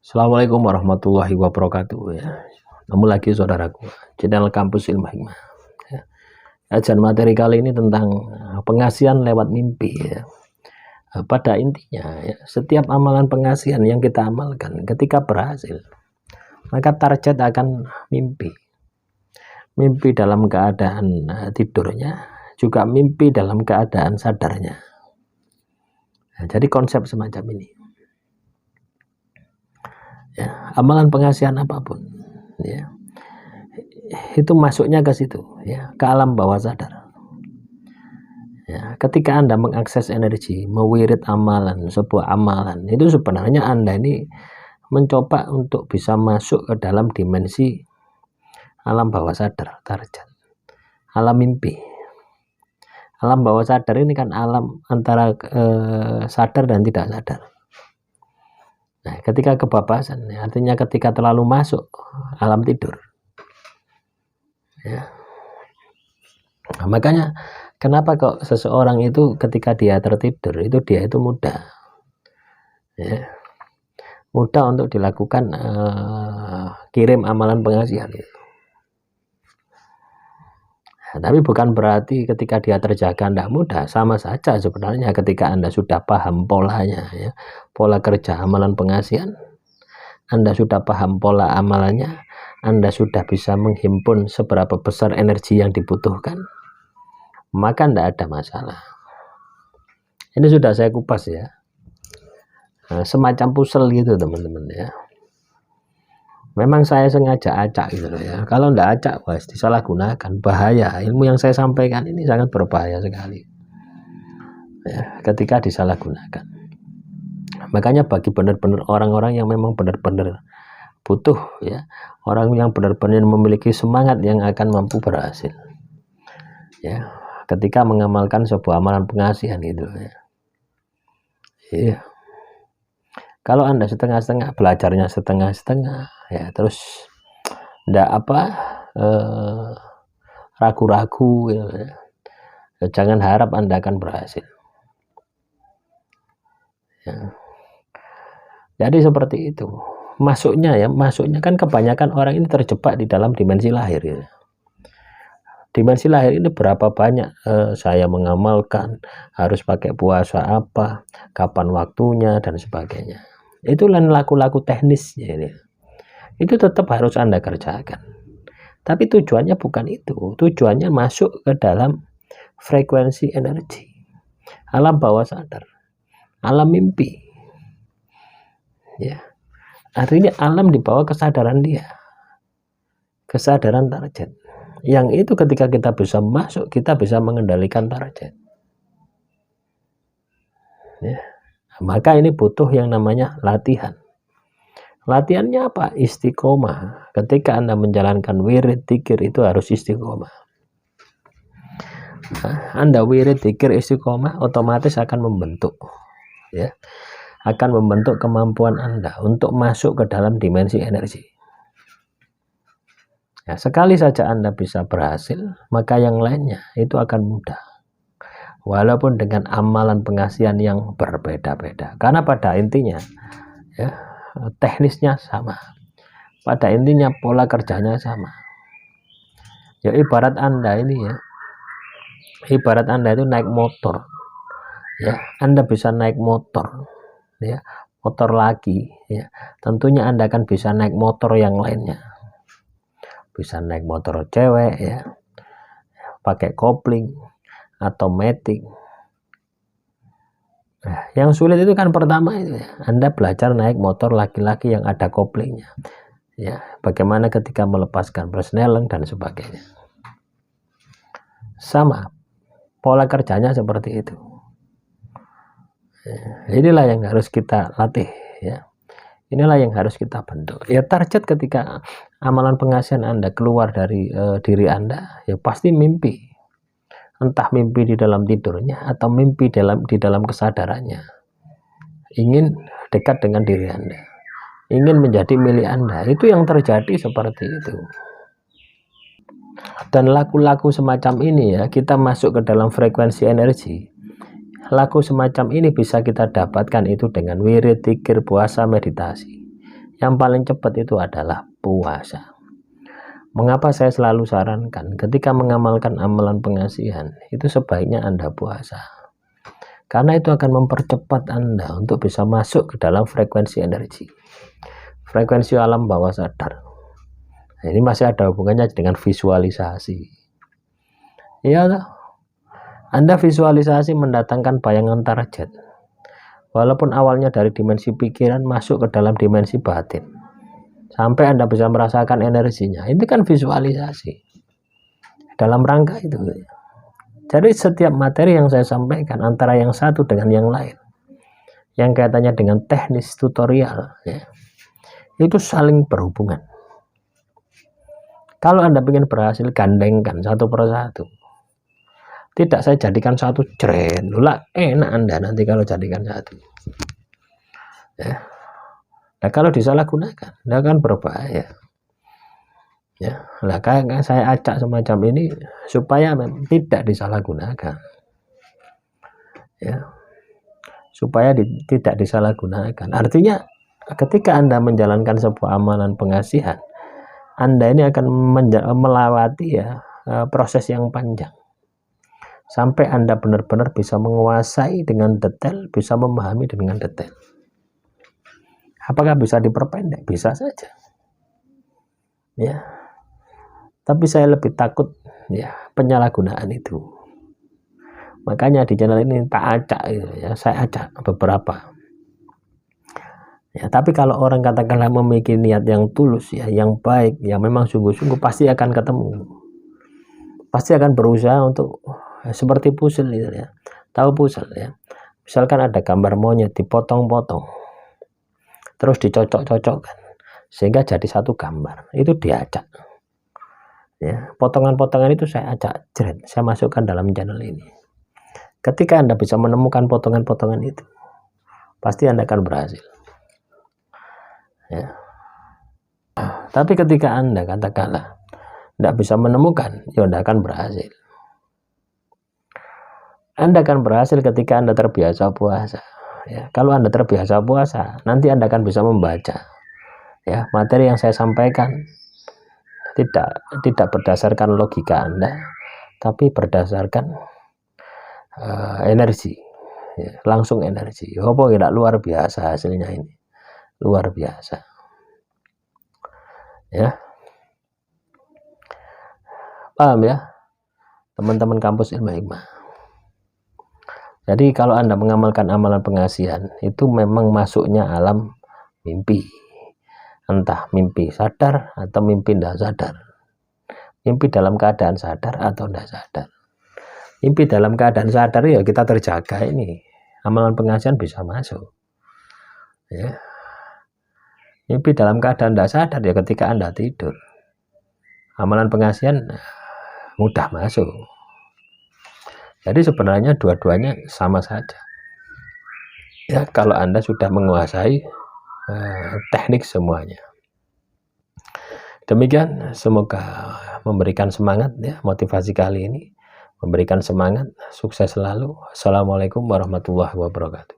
Assalamualaikum warahmatullahi wabarakatuh ya. Namun lagi saudaraku, channel Kampus Ilmu Hikmah. Ya. Kajian materi kali ini tentang pengasihan lewat mimpi ya. Pada intinya ya, setiap amalan pengasihan yang kita amalkan ketika berhasil, maka target akan mimpi. Mimpi dalam keadaan tidurnya, juga mimpi dalam keadaan sadarnya. Nah, jadi konsep semacam ini. Ya, amalan pengasihan apapun ya, itu masuknya ke situ ya, ke alam bawah sadar ya. Ketika Anda mengakses energi, mewirid amalan, sebuah amalan, itu sebenarnya Anda ini mencoba untuk bisa masuk ke dalam dimensi alam bawah sadar, target alam mimpi. Alam bawah sadar ini kan alam antara sadar dan tidak sadar. Nah, ketika kebabasan, artinya ketika terlalu masuk alam tidur, ya. Nah, makanya kenapa kok seseorang itu ketika dia tertidur itu dia itu mudah, ya, mudah untuk dilakukan kirim amalan pengasihan itu. Nah, tapi bukan berarti ketika dia terjaga tidak mudah, sama saja sebenarnya ketika Anda sudah paham polanya ya, pola kerja amalan pengasihan, Anda sudah paham pola amalannya, Anda sudah bisa menghimpun seberapa besar energi yang dibutuhkan, maka tidak ada masalah. Ini sudah saya kupas ya, semacam puzzle gitu teman-teman ya. Memang saya sengaja acak gitu loh ya. Kalau tidak acak, wah disalahgunakan, bahaya. Ilmu yang saya sampaikan ini sangat berbahaya sekali ya, ketika disalahgunakan. Makanya bagi benar-benar orang-orang yang memang benar-benar butuh ya, orang yang benar-benar memiliki semangat yang akan mampu berhasil ya, ketika mengamalkan sebuah amalan pengasihan gitu ya. Iya. Kalau Anda setengah-setengah, belajarnya setengah-setengah ya, terus ndak ragu-ragu ya, jangan harap Anda akan berhasil ya. Jadi seperti itu masuknya ya, masuknya kan kebanyakan orang ini terjebak di dalam dimensi lahir ya. Dimensi lahir ini berapa banyak saya mengamalkan, harus pakai puasa apa, kapan waktunya dan sebagainya. Itu laku-laku teknisnya ini. Itu tetap harus Anda kerjakan. Tapi tujuannya bukan itu. Tujuannya masuk ke dalam frekuensi energi, alam bawah sadar, alam mimpi. Ya. Artinya alam di bawah kesadaran dia. Kesadaran target. Yang itu ketika kita bisa masuk, kita bisa mengendalikan target. Ya. Maka ini butuh yang namanya latihan. Latihannya apa? Istiqomah. Ketika Anda menjalankan wirid dzikir itu harus istiqomah. Nah, Anda wirid dzikir istiqomah otomatis akan membentuk ya, akan membentuk kemampuan Anda untuk masuk ke dalam dimensi energi. Ya, sekali saja Anda bisa berhasil, maka yang lainnya itu akan mudah. Walaupun dengan amalan pengasihan yang berbeda-beda. Karena pada intinya ya, teknisnya sama. Pada intinya pola kerjanya sama. Ya ibarat Anda ini ya, ibarat Anda itu naik motor. Ya, Anda bisa naik motor ya, motor lagi ya. Tentunya Anda akan bisa naik motor yang lainnya. Bisa naik motor cewek ya, pakai kopling atau matic. Nah, yang sulit itu kan pertama itu ya, Anda belajar naik motor laki-laki yang ada koplingnya ya, bagaimana ketika melepaskan persneleng dan sebagainya. Sama pola kerjanya seperti itu ya. Inilah yang harus kita latih ya, inilah yang harus kita bentuk ya. Target ketika amalan pengasihan Anda keluar dari diri Anda ya, pasti mimpi. Entah mimpi di dalam tidurnya atau mimpi di dalam kesadarannya, ingin dekat dengan diri Anda, ingin menjadi milik Anda. Itu yang terjadi seperti itu. Dan laku-laku semacam ini ya, kita masuk ke dalam frekuensi energi. Laku semacam ini bisa kita dapatkan itu dengan wirid, dzikir, puasa, meditasi. Yang paling cepat itu adalah puasa. Mengapa saya selalu sarankan ketika mengamalkan amalan pengasihan itu sebaiknya Anda puasa? Karena itu akan mempercepat Anda untuk bisa masuk ke dalam frekuensi energi, frekuensi alam bawah sadar. Nah, ini masih ada hubungannya dengan visualisasi. Ya, Anda visualisasi mendatangkan bayangan target. Walaupun awalnya dari dimensi pikiran masuk ke dalam dimensi batin, sampai Anda bisa merasakan energinya, itu kan visualisasi dalam rangka itu. Jadi setiap materi yang saya sampaikan antara yang satu dengan yang lain, yang kaitannya dengan teknis tutorial, ya, itu saling berhubungan. Kalau Anda ingin berhasil, gandengkan satu persatu. Tidak saya jadikan satu jeren, enak Anda nanti kalau jadikan satu. Ya. Nah, kalau disalahgunakan, itu kan berbahaya. Ya, lah kayak saya acak semacam ini supaya tidak disalahgunakan. Ya. Supaya tidak disalahgunakan. Artinya ketika Anda menjalankan sebuah amalan pengasihan, Anda ini akan melewati ya proses yang panjang. Sampai Anda benar-benar bisa menguasai dengan detail, bisa memahami dengan detail. Apakah bisa diperpendek? Bisa saja. Ya. Tapi saya lebih takut ya penyalahgunaan itu. Makanya di channel ini tak acak ya, saya acak beberapa. Ya, tapi kalau orang katakanlah memiliki niat yang tulus ya, yang baik, yang memang sungguh-sungguh pasti akan ketemu. Pasti akan berusaha untuk seperti puzzle gitu ya. Tahu puzzle ya. Misalkan ada gambar monyet dipotong-potong. Terus dicocok-cocokkan sehingga jadi satu gambar. Itu diacak. Ya, potongan-potongan itu saya acak, saya masukkan dalam channel ini. Ketika Anda bisa menemukan potongan-potongan itu, pasti Anda akan berhasil. Ya. Tapi ketika Anda katakanlah tidak bisa menemukan, ya Anda akan berhasil. Anda akan berhasil ketika Anda terbiasa puasa. Ya, kalau Anda terbiasa puasa, nanti Anda akan bisa membaca. Ya, materi yang saya sampaikan tidak berdasarkan logika Anda, tapi berdasarkan energi. Ya, langsung energi. Apa tidak luar biasa hasilnya ini? Luar biasa. Ya. Paham ya? Teman-teman kampus Ilmu Hikmah. Jadi kalau Anda mengamalkan amalan pengasihan, itu memang masuknya alam mimpi. Entah mimpi sadar atau mimpi tidak sadar. Mimpi dalam keadaan sadar atau tidak sadar. Mimpi dalam keadaan sadar ya kita terjaga ini. Amalan pengasihan bisa masuk. Ya. Mimpi dalam keadaan tidak sadar ya ketika Anda tidur. Amalan pengasihan mudah masuk. Jadi sebenarnya dua-duanya sama saja. Ya, kalau Anda sudah menguasai teknik semuanya. Demikian, semoga memberikan semangat ya, motivasi kali ini memberikan semangat, sukses selalu. Assalamualaikum warahmatullahi wabarakatuh.